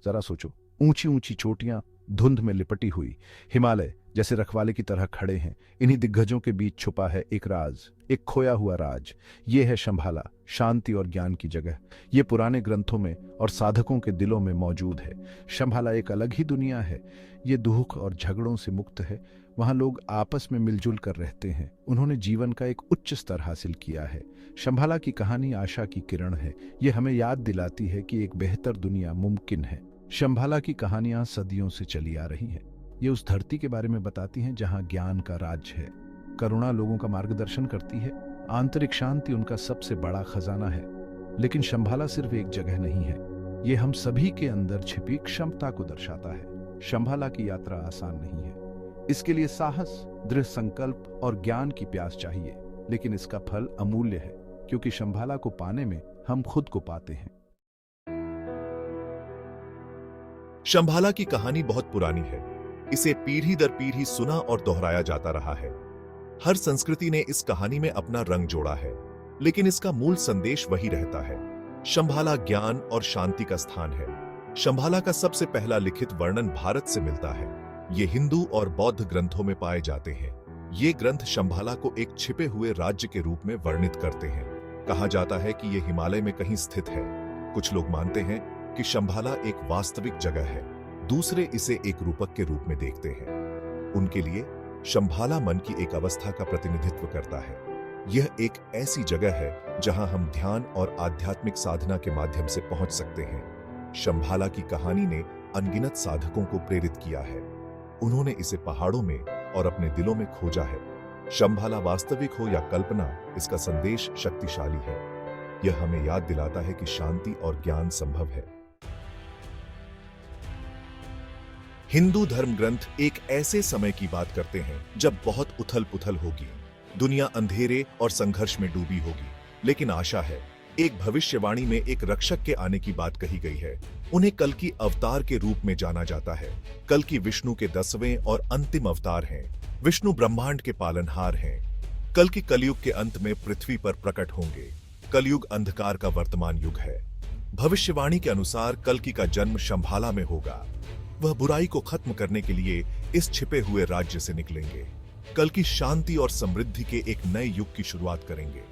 जरा सोचो, ऊंची ऊंची चोटियां धुंध में लिपटी हुई, हिमालय जैसे रखवाले की तरह खड़े हैं। इन्हीं दिग्गजों के बीच छुपा है एक राज, एक खोया हुआ राज। ये है शंभाला, शांति और ज्ञान की जगह। ये पुराने ग्रंथों में और साधकों के दिलों में मौजूद है। शंभाला एक अलग ही दुनिया है। ये दुख और झगड़ों से मुक्त है। वहाँ लोग आपस में मिलजुल कर रहते हैं। उन्होंने जीवन का एक उच्च स्तर हासिल किया है। शंभाला की कहानी आशा की किरण है। ये हमें याद दिलाती है कि एक बेहतर दुनिया मुमकिन है। शंभाला की कहानियां सदियों से चली आ रही हैं। ये उस धरती के बारे में बताती हैं जहां ज्ञान का राज है, करुणा लोगों का मार्गदर्शन करती है, आंतरिक शांति उनका सबसे बड़ा खजाना है। लेकिन शंभाला सिर्फ एक जगह नहीं है, ये हम सभी के अंदर छिपी क्षमता को दर्शाता है। शंभाला की यात्रा आसान नहीं है। इसके लिए साहस, दृढ़ संकल्प और ज्ञान की प्यास चाहिए। लेकिन इसका फल अमूल्य है, क्योंकि शंभाला को पाने में हम खुद को पाते हैं। शंभाला की कहानी बहुत पुरानी है। इसे पीढ़ी दर पीढ़ी सुना और दोहराया जाता रहा है। हर संस्कृति ने इस कहानी में अपना रंग जोड़ा है, लेकिन इसका मूल संदेश वही रहता है। शंभाला ज्ञान और शांति का स्थान है। शंभाला का सबसे पहला लिखित वर्णन भारत से मिलता है। ये हिंदू और बौद्ध ग्रंथों में पाए जाते हैं। ये ग्रंथ शंभाला को एक छिपे हुए राज्य के रूप में वर्णित करते हैं। कहा जाता है कि यह हिमालय में कहीं स्थित है। कुछ लोग मानते हैं कि शंभाला एक वास्तविक जगह है, दूसरे इसे एक रूपक के रूप में देखते हैं। उनके लिए शंभाला मन की एक अवस्था का प्रतिनिधित्व करता है। यह एक ऐसी जगह है जहां हम ध्यान और आध्यात्मिक साधना के माध्यम से पहुंच सकते हैं। शंभाला की कहानी ने अनगिनत साधकों को प्रेरित किया है। उन्होंने इसे पहाड़ों में और अपने दिलों में खोजा है। शंभाला वास्तविक हो या कल्पना, इसका संदेश शक्तिशाली है। यह हमें याद दिलाता है कि शांति और ज्ञान संभव है। हिंदू धर्म ग्रंथ एक ऐसे समय की बात करते हैं जब बहुत उथल पुथल होगी, दुनिया अंधेरे और संघर्ष में डूबी होगी। लेकिन आशा है। एक भविष्यवाणी में एक रक्षक के आने की बात कही गई है। उन्हें कल्कि अवतार के रूप में जाना जाता है। कल्कि विष्णु के 10वें और अंतिम अवतार हैं। विष्णु ब्रह्मांड के पालनहार हैं। कल्कि कलयुग के अंत में पृथ्वी पर प्रकट होंगे। कलयुग अंधकार का वर्तमान युग है। भविष्यवाणी के अनुसार कल्कि का जन्म शंभाला में होगा। वह बुराई को खत्म करने के लिए इस छिपे हुए राज्य से निकलेंगे। कल्कि शांति और समृद्धि के एक नए युग की शुरुआत करेंगे।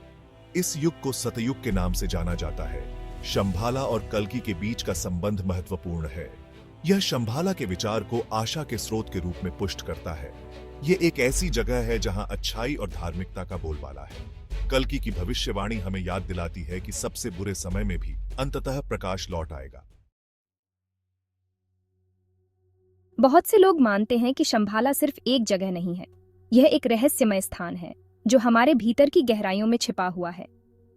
इस युग को सतयुग के नाम से जाना जाता है। शंभाला और कल्कि के बीच का संबंध महत्वपूर्ण है। यह शंभाला के विचार को आशा के स्रोत के रूप में पुष्ट करता है। यह एक ऐसी जगह है जहां अच्छाई और धार्मिकता का बोलबाला है। कल्कि की भविष्यवाणी हमें याद दिलाती है कि सबसे बुरे समय में भी अंततः प्रकाश लौट आएगा। बहुत से लोग मानते हैं कि शंभाला सिर्फ एक जगह नहीं है, यह एक रहस्यमय स्थान है जो हमारे भीतर की गहराइयों में छिपा हुआ है।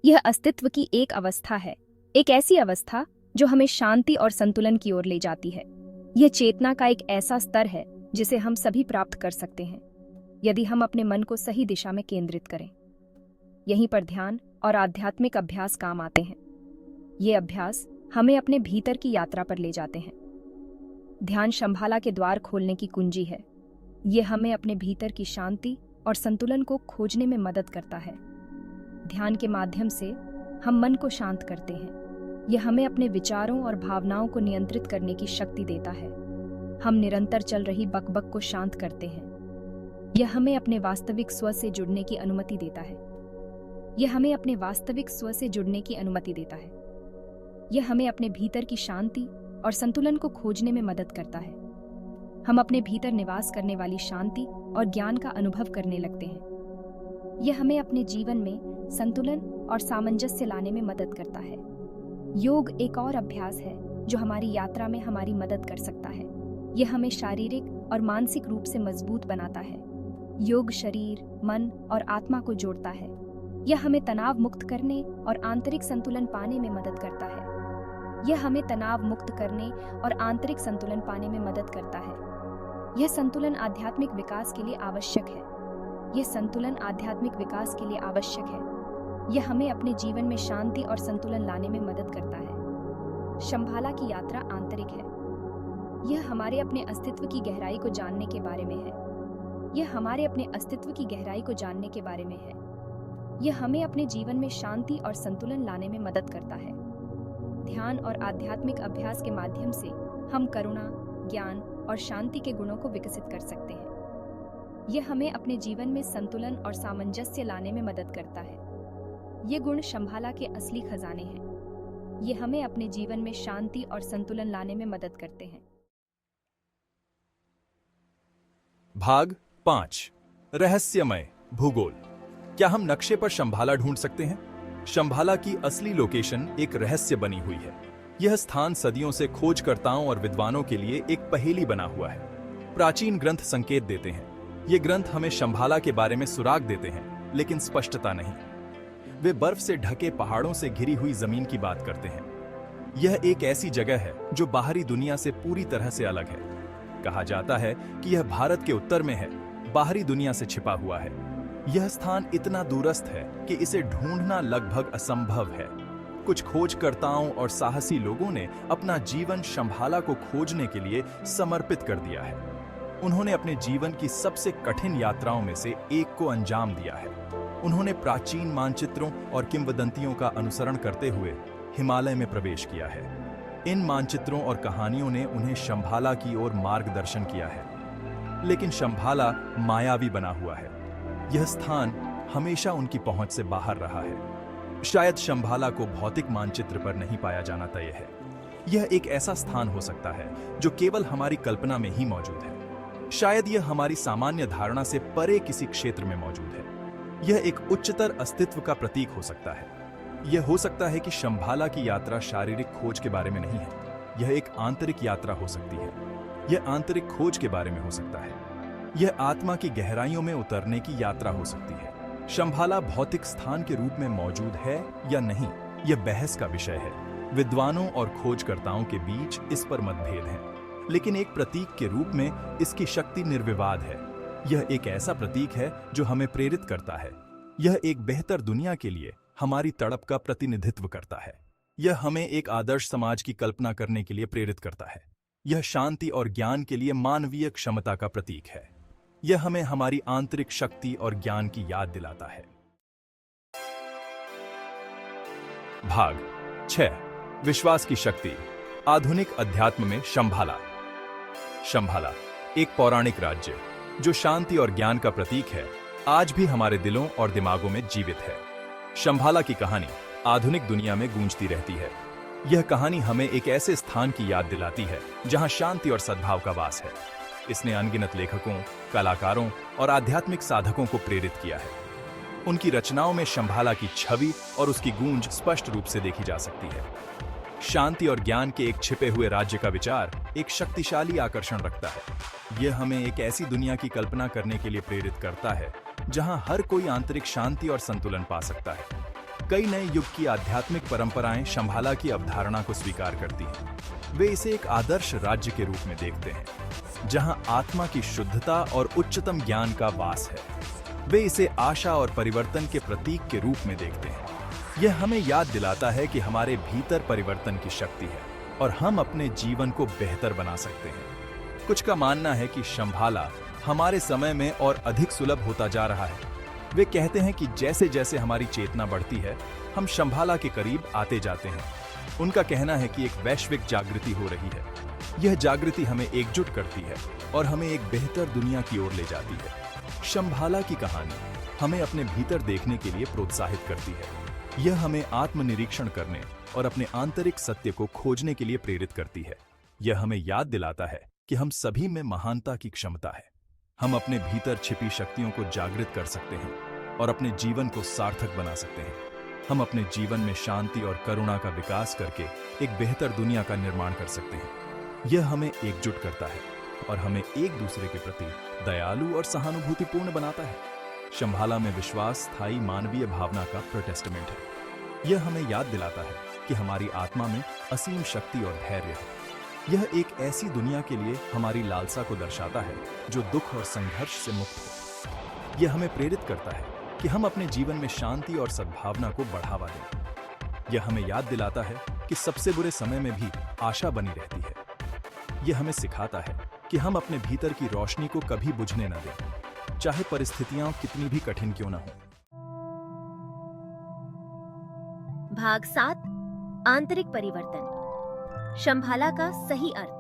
यह अस्तित्व की एक अवस्था है, एक ऐसी अवस्था जो हमें शांति और संतुलन की ओर ले जाती है। यह चेतना का एक ऐसा स्तर है जिसे हम सभी प्राप्त कर सकते हैं यदि हम अपने मन को सही दिशा में केंद्रित करें। यहीं पर ध्यान और आध्यात्मिक अभ्यास काम आते हैं। ये अभ्यास हमें अपने भीतर की यात्रा पर ले जाते हैं। ध्यान शंभाला के द्वार खोलने की कुंजी है। ये हमें अपने भीतर की शांति और संतुलन को खोजने में मदद करता है। ध्यान के माध्यम से हम मन को शांत करते हैं। यह हमें अपने विचारों और भावनाओं को नियंत्रित करने की शक्ति देता है। हम निरंतर चल रही बकबक को शांत करते हैं। यह हमें अपने वास्तविक स्व से जुड़ने की अनुमति देता है। यह हमें अपने वास्तविक स्व से जुड़ने की अनुमति देता है। यह हमें अपने भीतर की शांति और संतुलन को खोजने में मदद करता है। हम अपने भीतर निवास करने वाली शांति और ज्ञान का अनुभव करने लगते हैं। यह हमें अपने जीवन में संतुलन और सामंजस्य लाने में मदद करता है। योग एक और अभ्यास है जो हमारी यात्रा में हमारी मदद कर सकता है। यह हमें शारीरिक और मानसिक रूप से मजबूत बनाता है। योग शरीर, मन और आत्मा को जोड़ता है। यह हमें तनाव मुक्त करने और आंतरिक संतुलन पाने में मदद करता है। यह हमें तनाव मुक्त करने और आंतरिक संतुलन पाने में मदद करता है। यह संतुलन आध्यात्मिक विकास के लिए आवश्यक है। यह संतुलन आध्यात्मिक विकास के लिए आवश्यक है। यह हमें अपने जीवन में शांति और संतुलन लाने में मदद करता है। शंभाला की यात्रा आंतरिक है। यह हमारे अपने अस्तित्व की गहराई को जानने के बारे में है। यह हमारे अपने अस्तित्व की गहराई को जानने के बारे में है। यह हमें अपने जीवन में शांति और संतुलन लाने में मदद करता है। ध्यान और आध्यात्मिक अभ्यास के माध्यम से हम करुणा, ज्ञान और शांति के गुणों को विकसित कर सकते हैं। यह हमें अपने जीवन में संतुलन और सामंजस्य लाने में मदद करता है। ये गुण शंभाला के असली खजाने हैं। ये हमें अपने जीवन में शांति और संतुलन लाने में मदद करते हैं। भाग 5 रहस्यमय भूगोल। क्या हम नक्शे पर शंभाला ढूंढ सकते हैं? शंभाला की असली लोकेशन एक रहस्य बनी हुई है। यह स्थान सदियों से खोजकर्ताओं और विद्वानों के लिए एक पहेली बना हुआ है। प्राचीन ग्रंथ संकेत देते हैं। ये ग्रंथ हमें शंभाला के बारे में सुराग देते हैं, लेकिन स्पष्टता नहीं। वे बर्फ से ढके पहाड़ों से घिरी हुई जमीन की बात करते हैं। यह एक ऐसी जगह है जो बाहरी दुनिया से पूरी तरह से अलग है। कहा जाता है कि यह भारत के उत्तर में है, बाहरी दुनिया से छिपा हुआ है। यह स्थान इतना दूरस्थ है कि इसे ढूंढना लगभग असंभव है। कुछ खोजकर्ताओं और साहसी लोगों ने अपना जीवन शंभाला को खोजने के लिए समर्पित कर दिया है। उन्होंने अपने जीवन की सबसे कठिन यात्राओं में से एक को अंजाम दिया है। उन्होंने प्राचीन मानचित्रों और किंवदंतियों का अनुसरण करते हुए हिमालय में प्रवेश किया है। इन मानचित्रों और कहानियों ने उन्हें शंभाला की ओर मार्गदर्शन किया है। लेकिन शंभाला मायावी बना हुआ है। यह स्थान हमेशा उनकी पहुंच से बाहर रहा है। शायद शंभाला को भौतिक मानचित्र पर नहीं पाया जाना तय है। यह एक ऐसा स्थान हो सकता है जो केवल हमारी कल्पना में ही मौजूद है। शायद यह हमारी सामान्य धारणा से परे किसी क्षेत्र में मौजूद है। यह एक उच्चतर अस्तित्व का प्रतीक हो सकता है। यह हो सकता है कि शंभाला की यात्रा शारीरिक खोज के बारे में नहीं है। यह एक आंतरिक यात्रा हो सकती है। यह आंतरिक खोज के बारे में हो सकता है। यह आत्मा की गहराइयों में उतरने की यात्रा हो सकती है। शंभाला भौतिक स्थान के रूप में मौजूद है या नहीं, यह बहस का विषय है। विद्वानों और खोजकर्ताओं के बीच इस पर मतभेद है, लेकिन एक प्रतीक के रूप में इसकी शक्ति निर्विवाद है। यह एक ऐसा प्रतीक है जो हमें प्रेरित करता है। यह एक बेहतर दुनिया के लिए हमारी तड़प का प्रतिनिधित्व करता है। यह हमें एक आदर्श समाज की कल्पना करने के लिए प्रेरित करता है। यह शांति और ज्ञान के लिए मानवीय क्षमता का प्रतीक है। यह हमें हमारी आंतरिक शक्ति और ज्ञान की याद दिलाता है। भाग 6 विश्वास की शक्ति। आधुनिक अध्यात्म में शंभाला। शंभाला एक पौराणिक राज्य जो शांति और ज्ञान का प्रतीक है, आज भी हमारे दिलों और दिमागों में जीवित है। शंभाला की कहानी आधुनिक दुनिया में गूंजती रहती है। यह कहानी हमें एक ऐसे स्थान की याद दिलाती है जहां शांति और सद्भाव का वास है। इसने अनगिनत लेखकों, कलाकारों और आध्यात्मिक साधकों को प्रेरित किया है। उनकी रचनाओं में शंभाला की छवि और उसकी गूंज स्पष्ट रूप से देखी जा सकती है। शांति और ज्ञान के एक छिपे हुए राज्य का विचार एक शक्तिशाली आकर्षण रखता है। यह हमें एक ऐसी दुनिया की कल्पना करने के लिए प्रेरित करता है जहां हर कोई आंतरिक शांति और संतुलन पा सकता है। कई नए युग की आध्यात्मिक परंपराएं शंभाला की अवधारणा को स्वीकार करती हैं। वे इसे एक आदर्श राज्य के रूप में देखते हैं जहां आत्मा की शुद्धता और उच्चतम ज्ञान का वास है। वे इसे आशा और परिवर्तन के प्रतीक के रूप में देखते हैं। यह हमें याद दिलाता है कि हमारे भीतर परिवर्तन की शक्ति है और हम अपने जीवन को बेहतर बना सकते हैं। कुछ का मानना है कि शंभाला हमारे समय में और अधिक सुलभ होता जा रहा है। वे कहते हैं कि जैसे जैसे हमारी चेतना बढ़ती है, हम शंभाला के करीब आते जाते हैं। उनका कहना है कि एक वैश्विक जागृति हो रही है। यह जागृति हमें एकजुट करती है और हमें एक बेहतर दुनिया की ओर ले जाती है। शंभाला की कहानी हमें अपने भीतर देखने के लिए प्रोत्साहित करती है। यह हमें आत्मनिरीक्षण करने और अपने आंतरिक सत्य को खोजने के लिए प्रेरित करती है। यह हमें याद दिलाता है कि हम सभी में महानता की क्षमता है। हम अपने भीतर छिपी शक्तियों को जागृत कर सकते हैं और अपने जीवन को सार्थक बना सकते हैं। हम अपने जीवन में शांति और करुणा का विकास करके एक बेहतर दुनिया का निर्माण कर सकते हैं। यह हमें एकजुट करता है और हमें एक दूसरे के प्रति दयालु और सहानुभूतिपूर्ण बनाता है। शंभाला में विश्वास स्थायी मानवीय भावना का प्रोटेस्टमेंट है। यह हमें याद दिलाता है कि हमारी आत्मा में असीम शक्ति और धैर्य है। यह एक ऐसी दुनिया के लिए हमारी लालसा को दर्शाता है जो दुख और संघर्ष से मुक्त हो। यह हमें प्रेरित करता है कि हम अपने जीवन में शांति और सद्भावना को बढ़ावा दें। यह हमें याद दिलाता है कि सबसे बुरे समय में भी आशा बनी रहती है। यह हमें सिखाता है कि हम अपने भीतर की रोशनी को कभी बुझने न दें, चाहे परिस्थितियां कितनी भी कठिन क्यों न हो। भाग 7 आंतरिक परिवर्तन। शंभाला का सही अर्थ।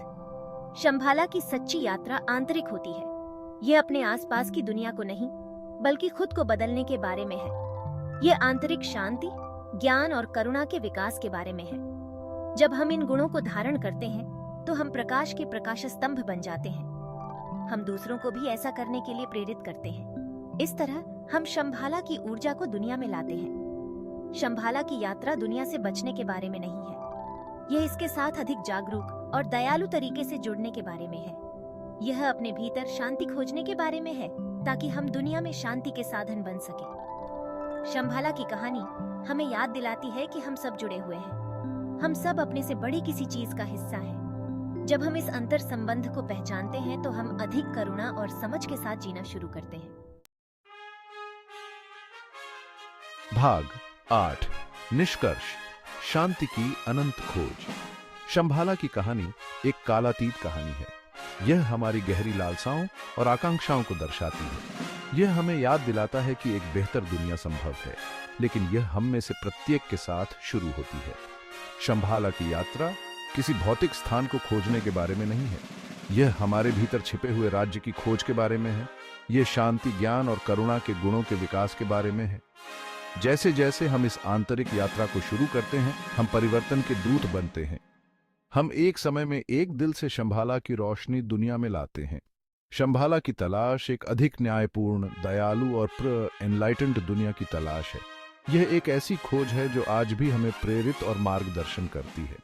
शंभाला की सच्ची यात्रा आंतरिक होती है। यह अपने आसपास की दुनिया को नहीं, बल्कि खुद को बदलने के बारे में है। यह आंतरिक शांति, ज्ञान और करुणा के विकास के बारे में है। जब हम इन गुणों को धारण करते हैं तो हम प्रकाश के प्रकाश स्तंभ बन जाते हैं। हम दूसरों को भी ऐसा करने के लिए प्रेरित करते हैं। इस तरह हम शंभाला की ऊर्जा को दुनिया में लाते हैं। शंभाला की यात्रा दुनिया से बचने के बारे में नहीं है, यह इसके साथ अधिक जागरूक और दयालु तरीके से जुड़ने के बारे में है। यह अपने भीतर शांति खोजने के बारे में है, ताकि हम दुनिया में शांति के साधन बन सके। शंभाला की कहानी हमें याद दिलाती है कि हम सब जुड़े हुए हैं। हम सब अपने से बड़ी किसी चीज का हिस्सा हैं। जब हम इस अंतर संबंध को पहचानते हैं तो हम अधिक करुणा और समझ के साथ जीना शुरू करते हैं। भाग 8 निष्कर्ष, शांति की अनंत खोज। शंभाला की कहानी एक कालातीत कहानी है। यह हमारी गहरी लालसाओं और आकांक्षाओं को दर्शाती है। यह हमें याद दिलाता है कि एक बेहतर दुनिया संभव है, लेकिन यह हम में से प्रत्येक के साथ शुरू होती है। शंभाला की यात्रा किसी भौतिक स्थान को खोजने के बारे में नहीं है। यह हमारे भीतर छिपे हुए राज्य की खोज के बारे में है। यह शांति, ज्ञान और करुणा के गुणों के विकास के बारे में है। जैसे जैसे हम इस आंतरिक यात्रा को शुरू करते हैं, हम परिवर्तन के दूत बनते हैं। हम एक समय में एक दिल से शंभाला की रोशनी दुनिया में लाते हैं। शंभाला की तलाश एक अधिक न्यायपूर्ण, दयालु और एनलाइटेंड दुनिया की तलाश है। यह एक ऐसी खोज है जो आज भी हमें प्रेरित और मार्गदर्शन करती है।